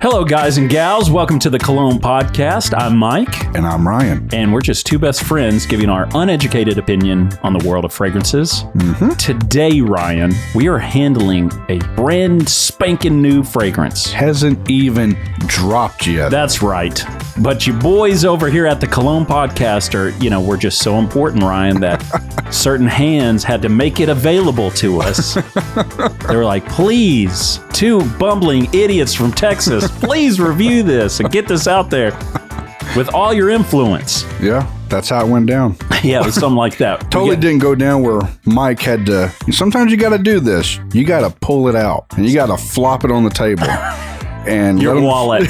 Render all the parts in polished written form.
Hello, guys and gals. Welcome to the Cologne podcast. I'm Myke. And I'm Ryan. And we're just two best friends giving our uneducated opinion on the world of fragrances. Today, Ryan, we are handling a brand spanking new fragrance. Hasn't even dropped yet. That's right. But you boys over here at the Cologne podcast are, we're just so important, Ryan, that certain hands had to make it available to us. They were like, please, two bumbling idiots from Texas, please review this and get this out there with all your influence. Yeah, that's how it went down. Yeah, it was something like that. Totally didn't go down where Myke had to. Sometimes you got to do this. You got to pull it out and you got to flop it on the table. And your wallet.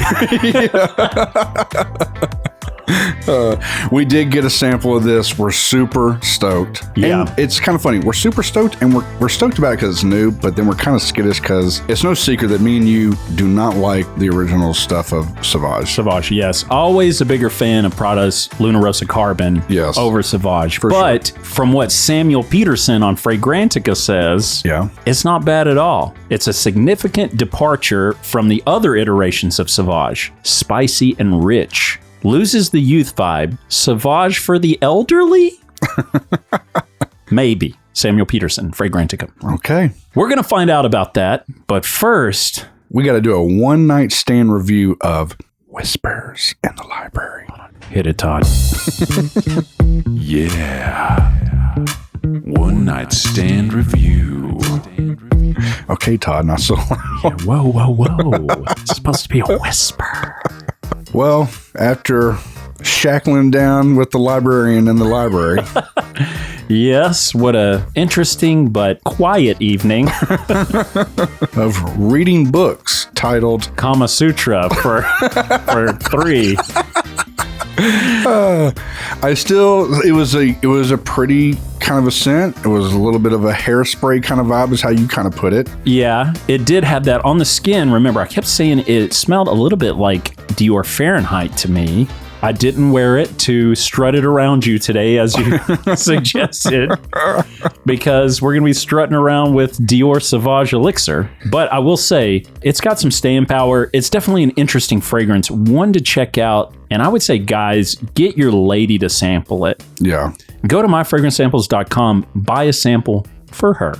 We did get a sample of this. We're super stoked. Yeah. And it's kind of funny. We're super stoked, and we're stoked about it because it's new, but then we're kind of skittish because it's no secret that me and you do not like the original stuff of Sauvage. Sauvage, yes. Always a bigger fan of Prada's Luna Rossa Carbon over Sauvage. But from what Samuel Peterson on Fragrantica says, it's not bad at all. It's a significant departure from the other iterations of Sauvage. Spicy and rich. Loses the youth vibe. Sauvage for the elderly? Maybe. Samuel Peterson, Fragrantica. Okay. We're going to find out about that. But first, we got to do a one-night stand review of Whispers in the Library. Hit it, Todd. Yeah. One night stand review. Okay, Todd, not so loud. Yeah, whoa. It's supposed to be a whisper. Well, after shackling down with the librarian in the library. Yes, what a interesting but quiet evening. Of reading books titled Kama Sutra for three. It was a pretty kind of a scent. It was a little bit of a hairspray kind of vibe is how you kind of put it. Yeah, it did have that on the skin. Remember, I kept saying it smelled a little bit like Dior Fahrenheit to me. I didn't wear it to strut it around you today, as you suggested, because we're going to be strutting around with Dior Sauvage Elixir. But I will say, it's got some staying power. It's definitely an interesting fragrance, one to check out. And I would say, guys, get your lady to sample it. Yeah. Go to myfragrancesamples.com, buy a sample for her.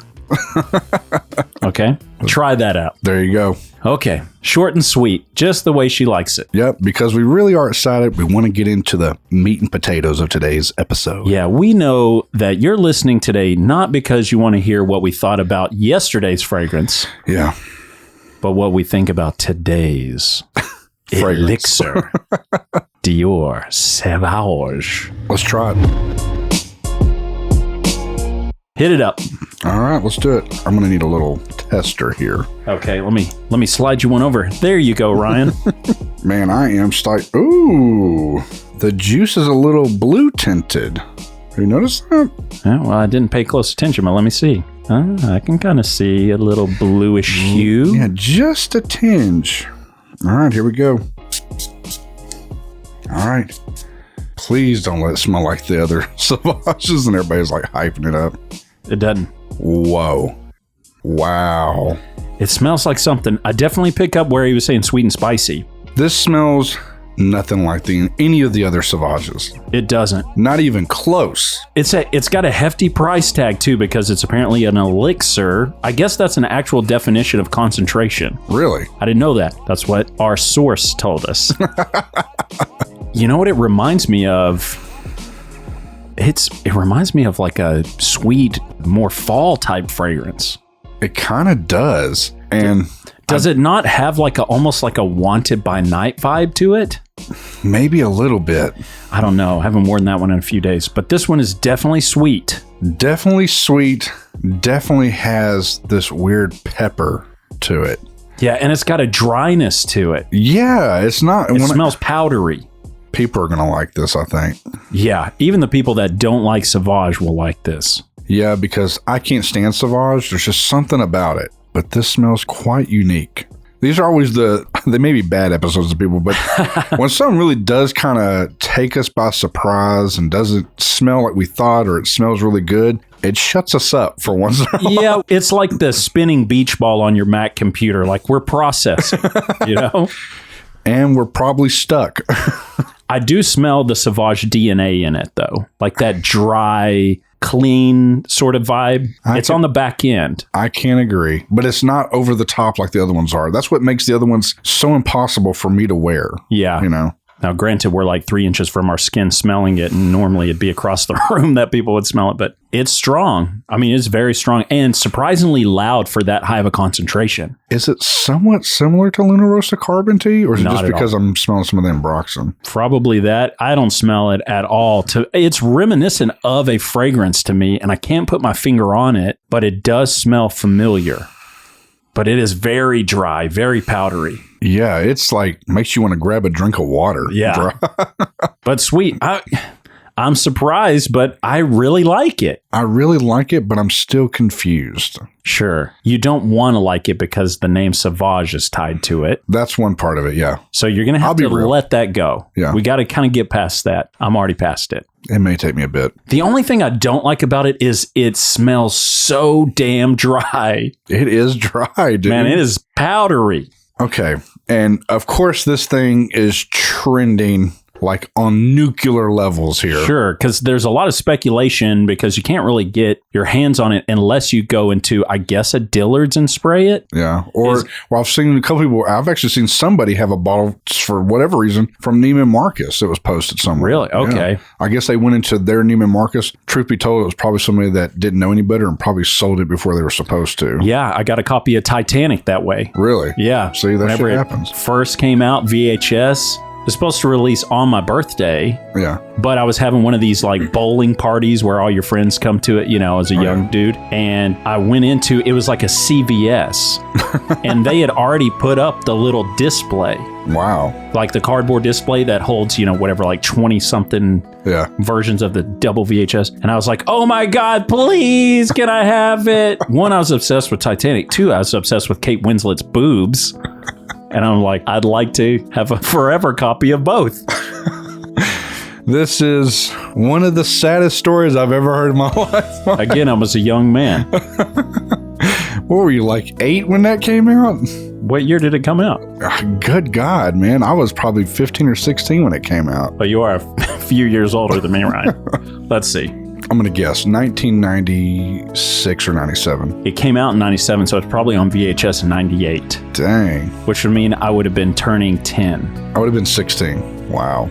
Okay? Try that out. There you go. Okay. Short and sweet, just the way she likes it. Yep, because we really are excited. We want to get into the meat and potatoes of today's episode. Yeah, we know that you're listening today not because you want to hear what we thought about yesterday's fragrance. Yeah. But what we think about today's Elixir. Dior Sauvage. Let's try it. Hit it up. All right, let's do it. I'm going to need a little tester here. Okay, let me slide you one over. There you go, Ryan. Man, I am Ooh, the juice is a little blue tinted. Have you noticed that? Yeah, well, I didn't pay close attention, but let me see. I can kind of see a little bluish hue. Yeah, just a tinge. All right, here we go. All right. Please don't let it smell like the other Sauvages, and everybody's like hyping it up. It doesn't. Whoa. Wow. It smells like something. I definitely pick up where he was saying sweet and spicy. This smells nothing like any of the other Sauvages. It doesn't. Not even close. It's got a hefty price tag too because it's apparently an elixir. I guess that's an actual definition of concentration. Really? I didn't know that. That's what our source told us. You know what it reminds me of? It reminds me of like a sweet, more fall type fragrance. It kind of does. And does it not have like almost like a Wanted by Night vibe to it? Maybe a little bit. I don't know. I haven't worn that one in a few days, but this one is definitely sweet. Definitely sweet. Definitely has this weird pepper to it. Yeah, and it's got a dryness to it. Yeah, it's not. It smells powdery. People are going to like this, I think. Yeah, even the people that don't like Sauvage will like this. Yeah, because I can't stand Sauvage. There's just something about it. But this smells quite unique. These are always they may be bad episodes of people, but when something really does kind of take us by surprise and doesn't smell like we thought, or it smells really good, it shuts us up for once in a while. Yeah, it's like the spinning beach ball on your Mac computer. Like, we're processing, you know? And we're probably stuck. I do smell the Sauvage DNA in it, though. Like that dry, clean sort of vibe. It's on the back end. I can't agree. But it's not over the top like the other ones are. That's what makes the other ones so impossible for me to wear. Yeah. You know? Now, granted, we're like 3 inches from our skin smelling it, and normally it'd be across the room that people would smell it, but it's strong. I mean, it's very strong and surprisingly loud for that high of a concentration. Is it somewhat similar to Luna Rosa Carbon Tea, or is it Not just at because all. I'm smelling some of the Ambroxan? Probably that. I don't smell it at all. It's reminiscent of a fragrance to me, and I can't put my finger on it, but it does smell familiar. But it is very dry, very powdery. Yeah, it's like makes you want to grab a drink of water. Yeah. But sweet. I'm surprised, but I really like it. I really like it, but I'm still confused. Sure. You don't want to like it because the name Sauvage is tied to it. That's one part of it, yeah. So you're going to have to let that go. Yeah. We got to kind of get past that. I'm already past it. It may take me a bit. The only thing I don't like about it is it smells so damn dry. It is dry, dude. Man, it is powdery. Okay. And of course, this thing is trending like on nuclear levels here. Sure, because there's a lot of speculation because you can't really get your hands on it unless you go into, I guess, a Dillard's and spray it. Yeah. Or, well, I've seen a couple people, I've actually seen somebody have a bottle for whatever reason from Neiman Marcus that was posted somewhere. Really? Okay. Yeah. I guess they went into their Neiman Marcus. Truth be told, it was probably somebody that didn't know any better and probably sold it before they were supposed to. Yeah, I got a copy of Titanic that way. Really? Yeah. See, that Whenever shit it happens. first came out, VHS. It was supposed to release on my birthday. Yeah. But I was having one of these like bowling parties where all your friends come to it, you know, as a young dude. And I went into, it was like a CVS. And they had already put up the little display. Wow. Like the cardboard display that holds, you know, whatever, like 20 something versions of the double VHS. And I was like, oh my God, please, can I have it? One, I was obsessed with Titanic. Two, I was obsessed with Kate Winslet's boobs. And I'm like, I'd like to have a forever copy of both. This is one of the saddest stories I've ever heard in my life. Again, I was a young man. What were you, like 8 when that came out? What year did it come out? Good God, man. I was probably 15 or 16 when it came out. Well, you are a few years older than me, Ryan. Let's see. I'm going to guess 1996 or 97. It came out in 97, so it's probably on VHS in 98. Dang. Which would mean I would have been turning 10. I would have been 16. Wow.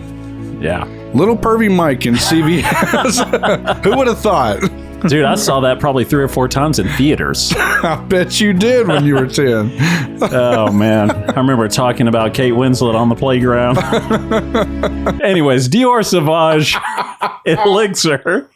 Yeah. Little pervy Myke in CVS. Who would have thought? Dude, I saw that probably 3 or 4 times in theaters. I bet you did when you were 10. Oh, man. I remember talking about Kate Winslet on the playground. Anyways, Dior Sauvage Elixir.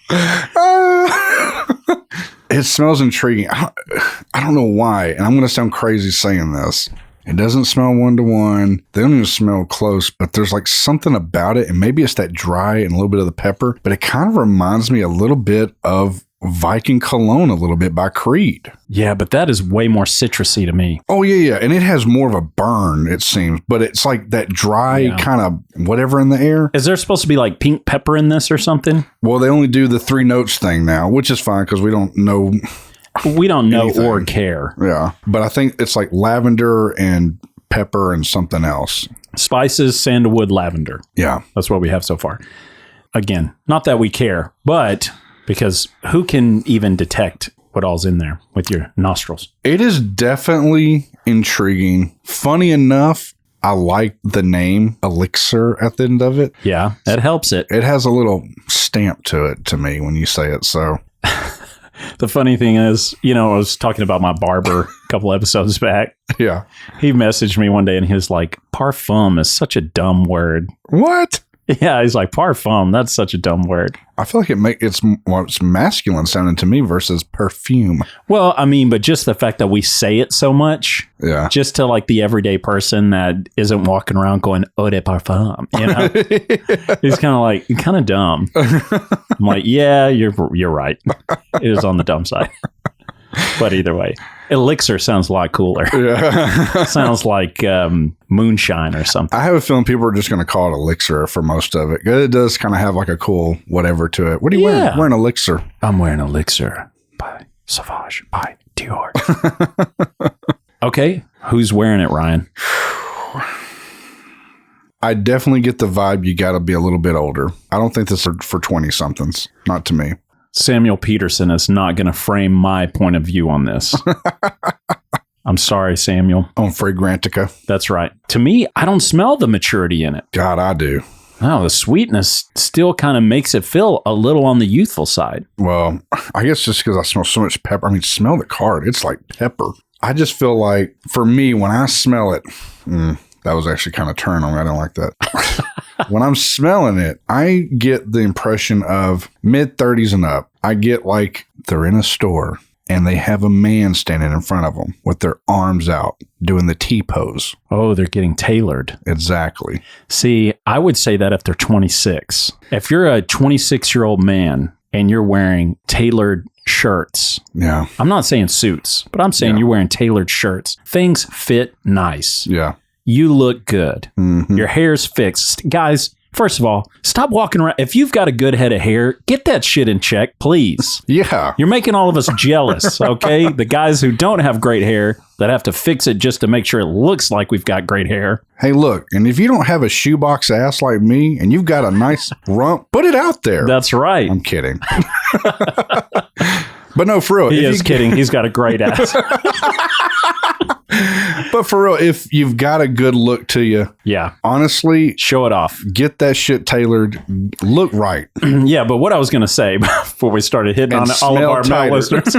It smells intriguing. I don't know why, and I'm going to sound crazy saying this. It doesn't smell one-to-one. They don't even smell close, but there's like something about it, and maybe it's that dry and a little bit of the pepper, but it kind of reminds me a little bit of Viking Cologne a little bit by Creed. Yeah, but that is way more citrusy to me. Oh, yeah. And it has more of a burn, it seems, but it's like that dry kind of whatever in the air. Is there supposed to be like pink pepper in this or something? Well, they only do the 3 notes thing now, which is fine because we don't know. We don't know anything. or care. Yeah. But I think it's like lavender and pepper and something else. Spices, sandalwood, lavender. Yeah. That's what we have so far. Again, not that we care, but because who can even detect what all's in there with your nostrils? It is definitely intriguing. Funny enough, I like the name Elixir at the end of it. Yeah, that helps it. It has a little stamp to it to me when you say it. So the funny thing is, you know, I was talking about my barber a couple episodes back. yeah. He messaged me one day and he was like, parfum is such a dumb word. What? Yeah, he's like, parfum, that's such a dumb word. I feel like it's masculine sounding to me versus perfume. Well, I mean, but just the fact that we say it so much, just to like the everyday person that isn't walking around going, eau de parfum, you know, he's kind of like, kind of dumb. I'm like, yeah, you're right. It is on the dumb side. But either way, Elixir sounds a lot cooler. Yeah. Sounds like moonshine or something. I have a feeling people are just going to call it Elixir for most of it. It does kind of have like a cool whatever to it. What are you wearing? Wearing Elixir. I'm wearing Elixir by Sauvage by Dior. Okay. Who's wearing it, Ryan? I definitely get the vibe you got to be a little bit older. I don't think this is for 20-somethings. Not to me. Samuel Peterson is not going to frame my point of view on this. I'm sorry, Samuel. On Fragrantica. That's right. To me, I don't smell the maturity in it. God, I do. No, the sweetness still kind of makes it feel a little on the youthful side. Well, I guess just because I smell so much pepper. I mean, smell the card. It's like pepper. I just feel like, for me, when I smell it, that was actually kind of turn on me. I don't like that. When I'm smelling it, I get the impression of mid-30s and up. I get like they're in a store and they have a man standing in front of them with their arms out doing the T-pose. Oh, they're getting tailored. Exactly. See, I would say that if they're 26. If you're a 26-year-old man and you're wearing tailored shirts. Yeah. I'm not saying suits, but I'm saying you're wearing tailored shirts. Things fit nice. Yeah. You look good. Mm-hmm. Your hair's fixed. Guys, first of all, stop walking around. If you've got a good head of hair, get that shit in check, please. Yeah. You're making all of us jealous, okay? The guys who don't have great hair that have to fix it just to make sure it looks like we've got great hair. Hey, look, and if you don't have a shoebox ass like me and you've got a nice rump, put it out there. That's right. I'm kidding. But no, for real. He is kidding. He's got a great ass. But for real, if you've got a good look to you, yeah, honestly, show it off. Get that shit tailored. Look right. Yeah, but what I was going to say before we started hitting on all of our male listeners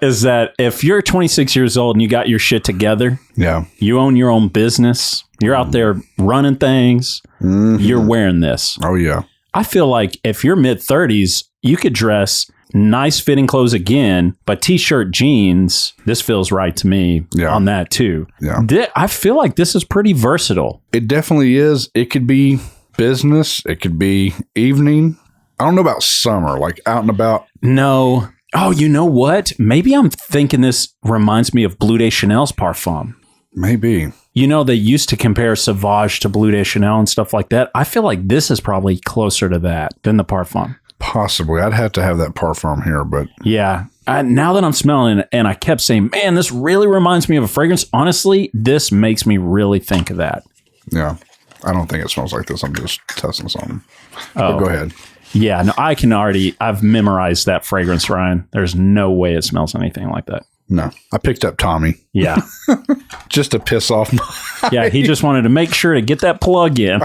is that if you're 26 years old and you got your shit together, you own your own business, you're out there running things, you're wearing this. Oh, yeah. I feel like if you're mid-30s, you could dress nice fitting clothes again, but t-shirt, jeans, this feels right to me on that too. Yeah. I feel like this is pretty versatile. It definitely is. It could be business. It could be evening. I don't know about summer, like out and about. No. Oh, you know what? Maybe I'm thinking this reminds me of Bleu de Chanel's parfum. Maybe. You know, they used to compare Sauvage to Bleu de Chanel and stuff like that. I feel like this is probably closer to that than the parfum. Possibly. I'd have to have that parfum here, but... Yeah. Now that I'm smelling it, and I kept saying, man, this really reminds me of a fragrance. Honestly, this makes me really think of that. Yeah. I don't think it smells like this. I'm just testing something. Oh. But go ahead. Yeah. No, I've memorized that fragrance, Ryan. There's no way it smells anything like that. No. I picked up Tommy. Yeah. Just to piss off Yeah, he just wanted to make sure to get that plug in.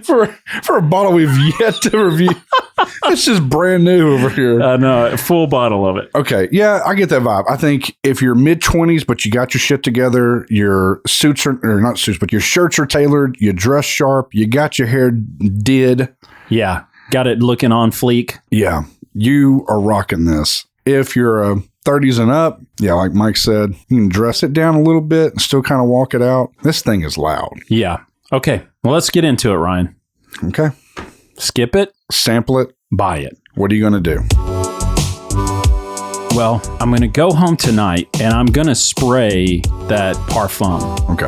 for a bottle we've yet to review. It's just brand new over here. No, full bottle of it. Okay. Yeah, I get that vibe. I think if you're mid-20s, but you got your shit together, your suits are, or not suits, but your shirts are tailored, you dress sharp, you got your hair did. Yeah. Got it looking on fleek. Yeah. You are rocking this. If you're 30s and up, yeah, like Mike said, you can dress it down a little bit and still kind of walk it out. This thing is loud. Yeah. Okay. Well, let's get into it, Ryan. Okay. Skip it. Sample it. Buy it. What are you going to do? Well, I'm going to go home tonight and I'm going to spray that parfum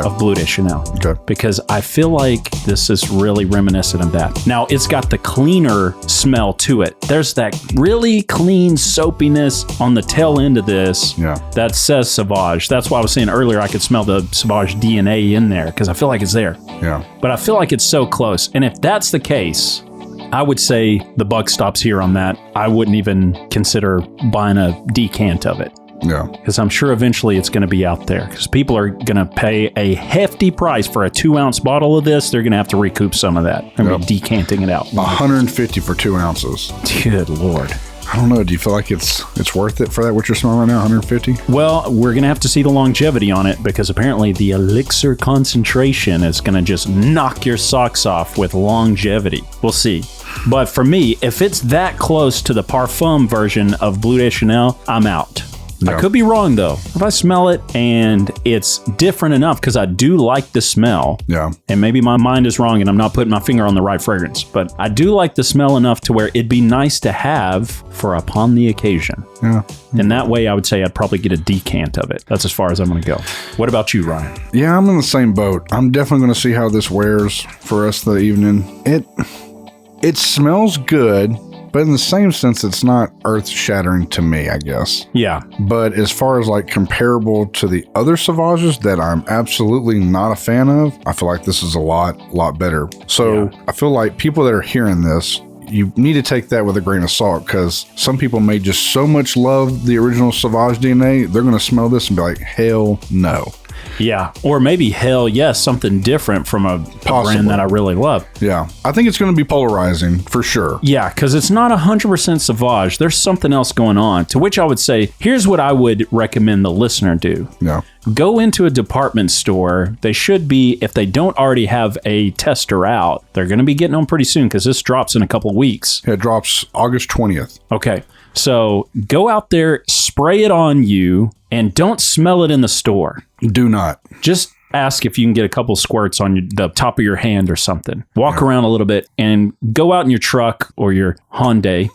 of Bleu de Chanel. Okay. Because I feel like this is really reminiscent of that. Now, it's got the cleaner smell to it. There's that really clean soapiness on the tail end of this that says Sauvage. That's why I was saying earlier I could smell the Sauvage DNA in there because I feel like it's there. Yeah. But I feel like it's so close. And if that's the case, I would say the buck stops here on that. I wouldn't even consider buying a decant of it. Yeah. Because I'm sure eventually it's going to be out there. Because people are going to pay a hefty price for a 2-ounce bottle of this. They're going to have to recoup some of that. They're going to be decanting it out. $150 for 2 ounces. Good Lord. I don't know. Do you feel like it's worth it for that, what you're smelling right now, 150? Well, we're going to have to see the longevity on it because apparently the elixir concentration is going to just knock your socks off with longevity. We'll see. But for me, if it's that close to the parfum version of Bleu de Chanel, I'm out. I could be wrong, though. If I smell it and it's different enough, because I do like the smell. Yeah. And maybe my mind is wrong and I'm not putting my finger on the right fragrance. But I do like the smell enough to where it'd be nice to have for upon the occasion. Yeah. And that way, I would say I'd probably get a decant of it. That's as far as I'm going to go. What about you, Ryan? Yeah, I'm in the same boat. I'm definitely going to see how this wears for us the evening. It smells good. But in the same sense, it's not earth-shattering to me, I guess. Yeah. But as far as like comparable to the other Sauvages that I'm absolutely not a fan of, I feel like this is a lot better. So I feel like people that are hearing this, you need to take that with a grain of salt, because some people may just so much love the original Sauvage DNA, they're going to smell this and be like, hell no. Yeah. Or maybe, hell yes, something different from a brand that I really love. Yeah. I think it's going to be polarizing for sure. Yeah, because it's not 100% Sauvage. There's something else going on, to which I would say, here's what I would recommend the listener do. Yeah. Go into a department store. They should be, if they don't already have a tester out, they're going to be getting on pretty soon, because this drops in a couple of weeks. It drops August 20th. Okay. So go out there, spray it on you, and don't smell it in the store. Do not. Just ask if you can get a couple squirts on the top of your hand or something. Walk around a little bit and go out in your truck or your Hyundai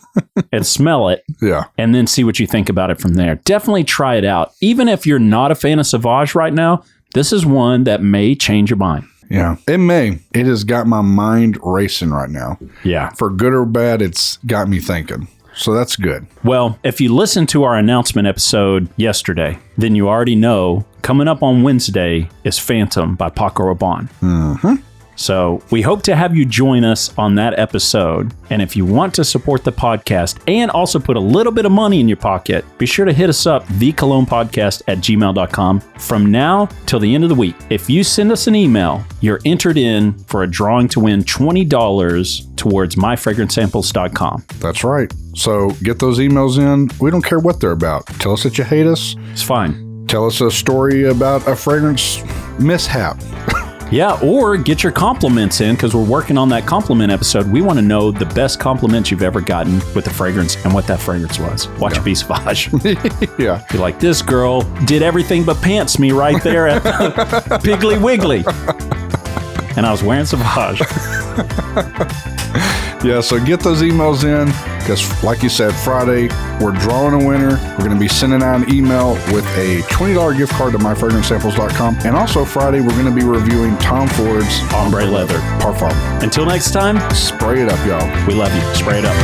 and smell it. Yeah. And then see what you think about it from there. Definitely try it out. Even if you're not a fan of Sauvage right now, this is one that may change your mind. Yeah, it may. It has got my mind racing right now. Yeah. For good or bad, it's got me thinking. So that's good. Well, if you listened to our announcement episode yesterday, then you already know coming up on Wednesday is Phantom by Paco Rabanne. Mm-hmm. So we hope to have you join us on that episode. And if you want to support the podcast and also put a little bit of money in your pocket, be sure to hit us up, thecolognepodcast@gmail.com. From now till the end of the week, if you send us an email, you're entered in for a drawing to win $20 towards myfragrancesamples.com. That's right. So get those emails in. We don't care what they're about. Tell us that you hate us. It's fine. Tell us a story about a fragrance mishap. Yeah, or get your compliments in, because we're working on that compliment episode. We want to know the best compliments you've ever gotten with the fragrance and what that fragrance was. Watch it be Sauvage. Yeah. Be like, this girl did everything but pants me right there at the Piggly Wiggly. And I was wearing Sauvage. Yeah, so get those emails in, because like you said, Friday, we're drawing a winner. We're going to be sending out an email with a $20 gift card to myfragrancesamples.com. And also Friday, we're going to be reviewing Tom Ford's Ombre Leather Parfum. Until next time, Spray it up, y'all. we love you. Spray it up.